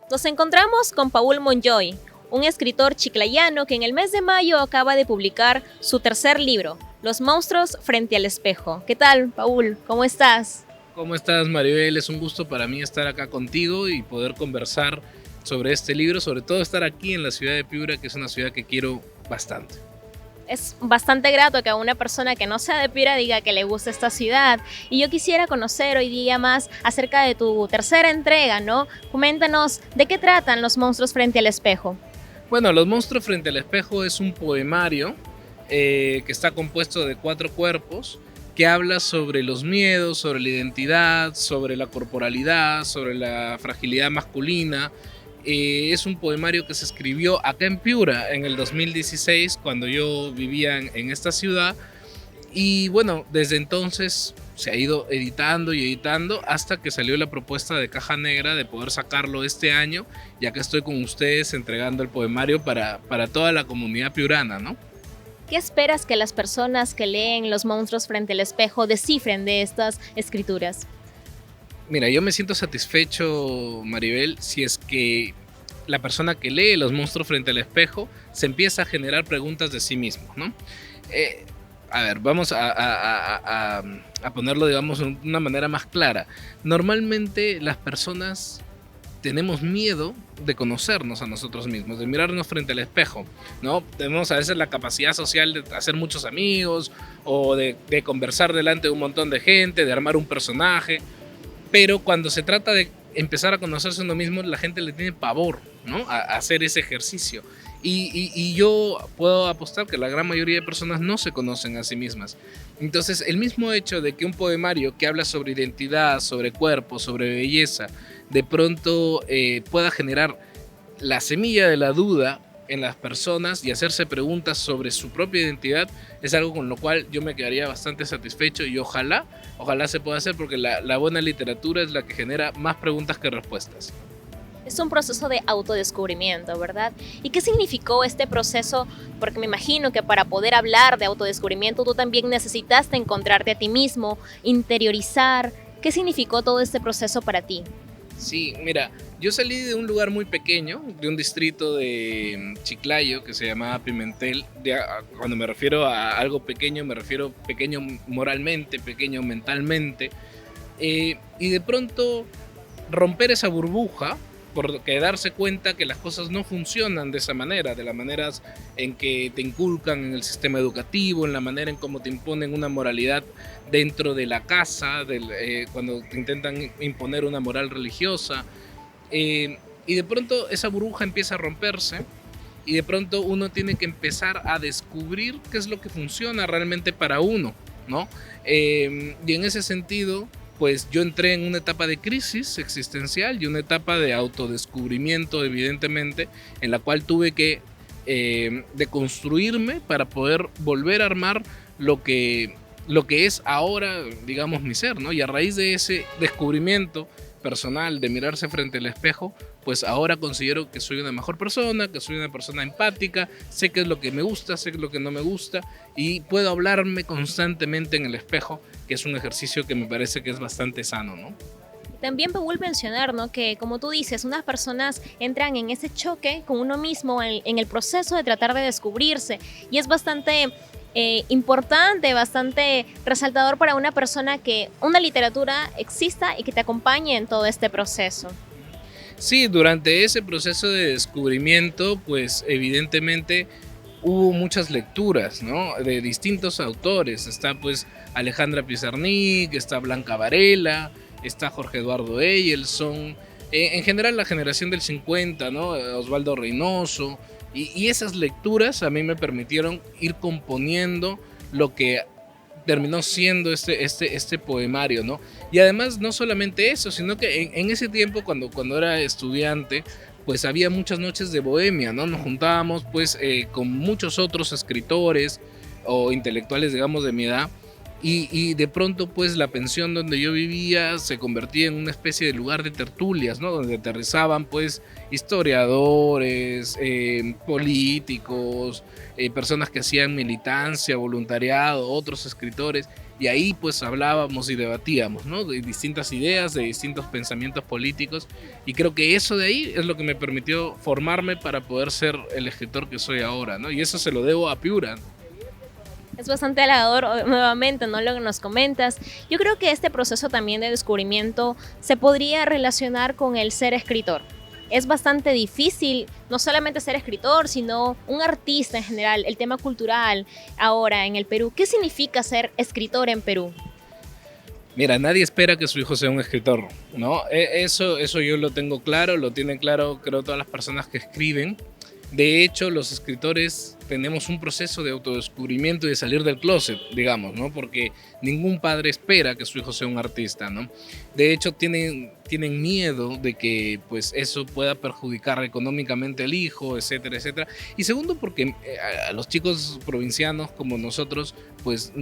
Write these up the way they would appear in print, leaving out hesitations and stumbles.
Nos encontramos con Paul Monjoy, un escritor chiclayano que en el mes de mayo acaba de publicar su tercer libro, Los monstruos frente al espejo. ¿Qué tal, Paul? ¿Cómo estás? ¿Cómo estás, Maribel? Es un gusto para mí estar acá contigo y poder conversar sobre este libro, sobre todo estar aquí en la ciudad de Piura, que es una ciudad que quiero bastante. Es bastante grato que a una persona que no sea de Piura diga que le gusta esta ciudad. Y yo quisiera conocer hoy día más acerca de tu tercera entrega, ¿no? Coméntanos, ¿de qué tratan los monstruos frente al espejo? Bueno, Los monstruos frente al espejo es un poemario que está compuesto de 4 cuerpos que habla sobre los miedos, sobre la identidad, sobre la corporalidad, sobre la fragilidad masculina. Es un poemario que se escribió acá en Piura en el 2016, cuando yo vivía en esta ciudad. Y bueno, desde entonces se ha ido editando y editando hasta que salió la propuesta de Caja Negra de poder sacarlo este año. Y acá estoy con ustedes entregando el poemario para toda la comunidad piurana, ¿no? ¿Qué esperas que las personas que leen Los monstruos frente al espejo descifren de estas escrituras? Mira, yo me siento satisfecho, Maribel, si es que la persona que lee Los monstruos frente al espejo se empieza a generar preguntas de sí mismo, ¿no? Eh, a ver, vamos a ponerlo, digamos, de una manera más clara. Normalmente las personas tenemos miedo de conocernos a nosotros mismos, de mirarnos frente al espejo, ¿no? Tenemos a veces la capacidad social de hacer muchos amigos o de conversar delante de un montón de gente, de armar un personaje, pero cuando se trata de empezar a conocerse a uno mismo, la gente le tiene pavor, ¿no? A hacer ese ejercicio. Y yo puedo apostar que la gran mayoría de personas no se conocen a sí mismas. Entonces, el mismo hecho de que un poemario que habla sobre identidad, sobre cuerpo, sobre belleza, de pronto pueda generar la semilla de la duda en las personas y hacerse preguntas sobre su propia identidad, es algo con lo cual yo me quedaría bastante satisfecho y ojalá se pueda hacer, porque la buena literatura es la que genera más preguntas que respuestas. Es un proceso de autodescubrimiento, ¿verdad? ¿Y qué significó este proceso? Porque me imagino que para poder hablar de autodescubrimiento tú también necesitaste encontrarte a ti mismo, interiorizar. ¿Qué significó todo este proceso para ti? Sí, mira, yo salí de un lugar muy pequeño, de un distrito de Chiclayo que se llamaba Pimentel. Cuando me refiero a algo pequeño, me refiero pequeño moralmente, pequeño mentalmente. Y de pronto romper esa burbuja, porque darse cuenta que las cosas no funcionan de esa manera, de las maneras en que te inculcan en el sistema educativo, en la manera en cómo te imponen una moralidad dentro de la casa, cuando te intentan imponer una moral religiosa. Y de pronto esa burbuja empieza a romperse y de pronto uno tiene que empezar a descubrir qué es lo que funciona realmente para uno, ¿no? Y en ese sentido, pues yo entré en una etapa de crisis existencial y una etapa de autodescubrimiento, evidentemente, en la cual tuve que deconstruirme para poder volver a armar lo que es ahora, digamos, mi ser, ¿no? Y a raíz de ese descubrimiento personal, de mirarse frente al espejo, pues ahora considero que soy una mejor persona, que soy una persona empática, sé qué es lo que me gusta, sé qué es lo que no me gusta y puedo hablarme constantemente en el espejo, que es un ejercicio que me parece que es bastante sano, ¿no? También Paul mencionar, ¿no? Que como tú dices, unas personas entran en ese choque con uno mismo en el proceso de tratar de descubrirse y es bastante importante, bastante resaltador para una persona que una literatura exista y que te acompañe en todo este proceso. Sí, durante ese proceso de descubrimiento, pues evidentemente hubo muchas lecturas, ¿no? De distintos autores. Está pues Alejandra Pizarnik, está Blanca Varela, está Jorge Eduardo Eyelson, en general la generación del 50, ¿no? Osvaldo Reynoso. Y esas lecturas a mí me permitieron ir componiendo lo que terminó siendo este poemario, ¿no? Y además no solamente eso, sino que en ese tiempo, cuando era estudiante, pues había muchas noches de bohemia, ¿no? Nos juntábamos pues con muchos otros escritores o intelectuales, digamos, de mi edad, y de pronto pues la pensión donde yo vivía se convertía en una especie de lugar de tertulias, ¿no? Donde aterrizaban pues historiadores, políticos, personas que hacían militancia, voluntariado, otros escritores, y ahí pues hablábamos y debatíamos, ¿no? De distintas ideas, de distintos pensamientos políticos, y creo que eso de ahí es lo que me permitió formarme para poder ser el escritor que soy ahora, ¿no? Y eso se lo debo a Piura. Es bastante halagador nuevamente, ¿no? Lo que nos comentas. Yo creo que este proceso también de descubrimiento se podría relacionar con el ser escritor. Es bastante difícil no solamente ser escritor, sino un artista en general, el tema cultural ahora en el Perú. ¿Qué significa ser escritor en Perú? Mira, nadie espera que su hijo sea un escritor, ¿no? Eso yo lo tengo claro, lo tienen claro creo todas las personas que escriben. De hecho, los escritores tenemos un proceso de autodescubrimiento y de salir del closet, digamos, ¿no? Porque ningún padre espera que su hijo sea un artista, ¿no? De hecho, tienen miedo de que pues, eso pueda perjudicar económicamente al hijo, etcétera, etcétera. Y segundo, porque a los chicos provincianos como nosotros, pues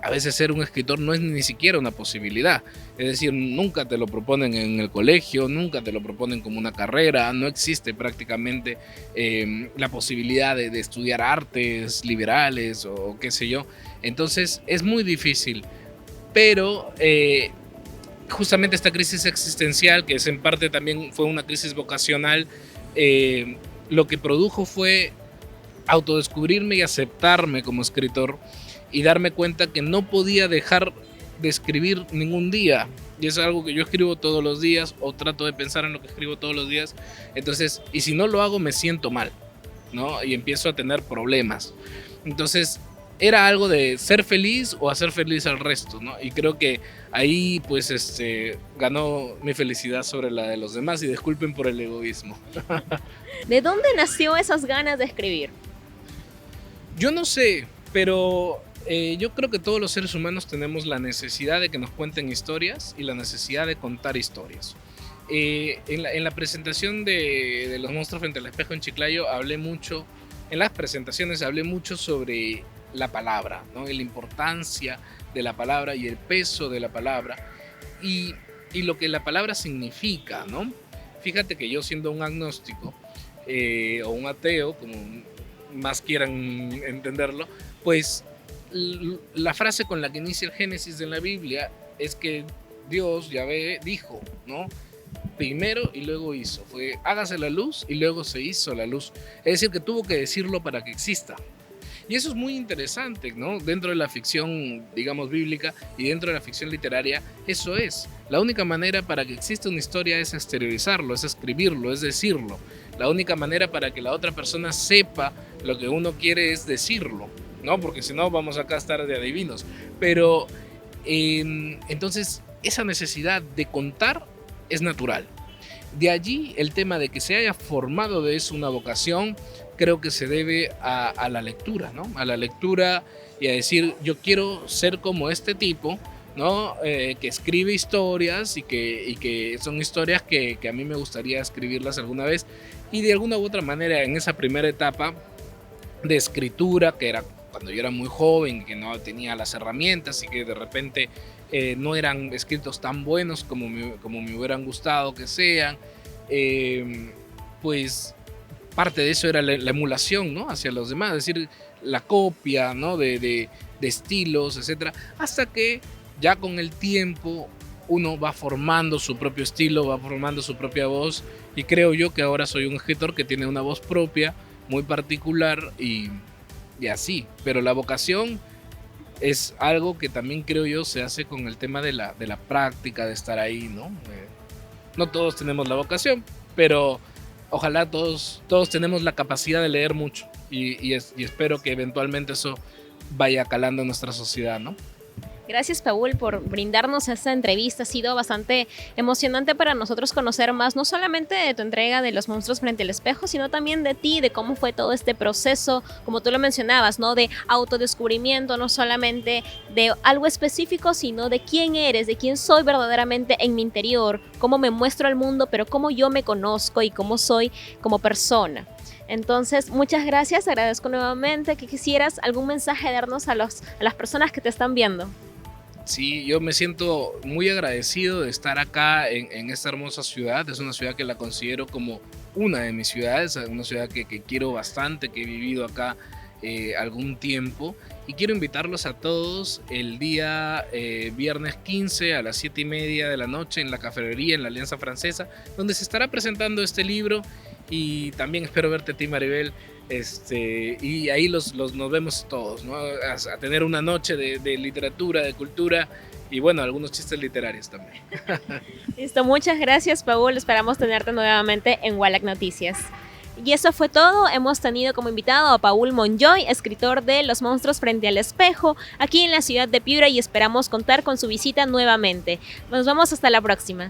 a veces ser un escritor no es ni siquiera una posibilidad. Es decir, nunca te lo proponen en el colegio, nunca te lo proponen como una carrera, no existe prácticamente la posibilidad de estudiar artes liberales o qué sé yo. Entonces es muy difícil, pero justamente esta crisis existencial, que es en parte también fue una crisis vocacional, lo que produjo fue autodescubrirme y aceptarme como escritor y darme cuenta que no podía dejar de escribir ningún día. Y es algo que yo escribo todos los días o trato de pensar en lo que escribo todos los días. Entonces, y si no lo hago me siento mal, ¿no? Y empiezo a tener problemas. Entonces, era algo de ser feliz o hacer feliz al resto, ¿no? Y creo que ahí pues ganó mi felicidad sobre la de los demás, y disculpen por el egoísmo. ¿De dónde nació esas ganas de escribir? Yo no sé, pero yo creo que todos los seres humanos tenemos la necesidad de que nos cuenten historias y la necesidad de contar historias. En la presentación de Los monstruos frente al espejo en Chiclayo hablé mucho, en las presentaciones hablé mucho sobre la palabra, ¿no? Y la importancia de la palabra y el peso de la palabra y lo que la palabra significa, ¿no? Fíjate que yo, siendo un agnóstico o un ateo, como más quieran entenderlo, pues la frase con la que inicia el Génesis de la Biblia es que Dios, Yahvé, dijo, ¿no? Primero y luego hizo. Fue hágase la luz y luego se hizo la luz. Es decir, que tuvo que decirlo para que exista. Y eso es muy interesante, ¿no? Dentro de la ficción, digamos, bíblica y dentro de la ficción literaria, eso es. La única manera para que exista una historia es exteriorizarlo, es escribirlo, es decirlo. La única manera para que la otra persona sepa lo que uno quiere es decirlo, ¿no? Porque si no, vamos acá a estar de adivinos. Pero entonces, esa necesidad de contar es natural. De allí el tema de que se haya formado de eso una vocación, creo que se debe a la lectura, ¿no? A la lectura y a decir, yo quiero ser como este tipo, ¿no? Que escribe historias y que son historias que a mí me gustaría escribirlas alguna vez. Y de alguna u otra manera, en esa primera etapa de escritura, que era cuando yo era muy joven, que no tenía las herramientas y que de repente no eran escritos tan buenos como me hubieran gustado que sean, pues parte de eso era la emulación, ¿no? Hacia los demás, es decir, la copia, ¿no? de estilos, etcétera, hasta que ya con el tiempo uno va formando su propio estilo, va formando su propia voz, y creo yo que ahora soy un escritor que tiene una voz propia, muy particular y así, pero la vocación es algo que también creo yo se hace con el tema de la práctica, de estar ahí, ¿no? No todos tenemos la vocación, pero ojalá todos tenemos la capacidad de leer mucho y espero que eventualmente eso vaya calando en nuestra sociedad, ¿no? Gracias, Paul, por brindarnos esta entrevista. Ha sido bastante emocionante para nosotros conocer más, no solamente de tu entrega de Los monstruos frente al espejo, sino también de ti, de cómo fue todo este proceso, como tú lo mencionabas, ¿no? De autodescubrimiento, no solamente de algo específico, sino de quién eres, de quién soy verdaderamente en mi interior, cómo me muestro al mundo, pero cómo yo me conozco y cómo soy como persona. Entonces, muchas gracias, agradezco nuevamente. Que quisieras algún mensaje darnos a las personas que te están viendo. Sí, yo me siento muy agradecido de estar acá en esta hermosa ciudad. Es una ciudad que la considero como una de mis ciudades, una ciudad que quiero bastante, que he vivido acá algún tiempo. Y quiero invitarlos a todos el día viernes 15 a las 7:30 de la noche en la cafetería en la Alianza Francesa, donde se estará presentando este libro. Y también espero verte a ti, Maribel. Y ahí nos vemos todos, ¿no? A tener una noche de literatura, de cultura y bueno, algunos chistes literarios también. Listo, muchas gracias, Paul. Esperamos tenerte nuevamente en Wallach Noticias. Y eso fue todo. Hemos tenido como invitado a Paul Monjoy, escritor de Los monstruos frente al espejo, aquí en la ciudad de Piura, y esperamos contar con su visita nuevamente. Nos vemos hasta la próxima.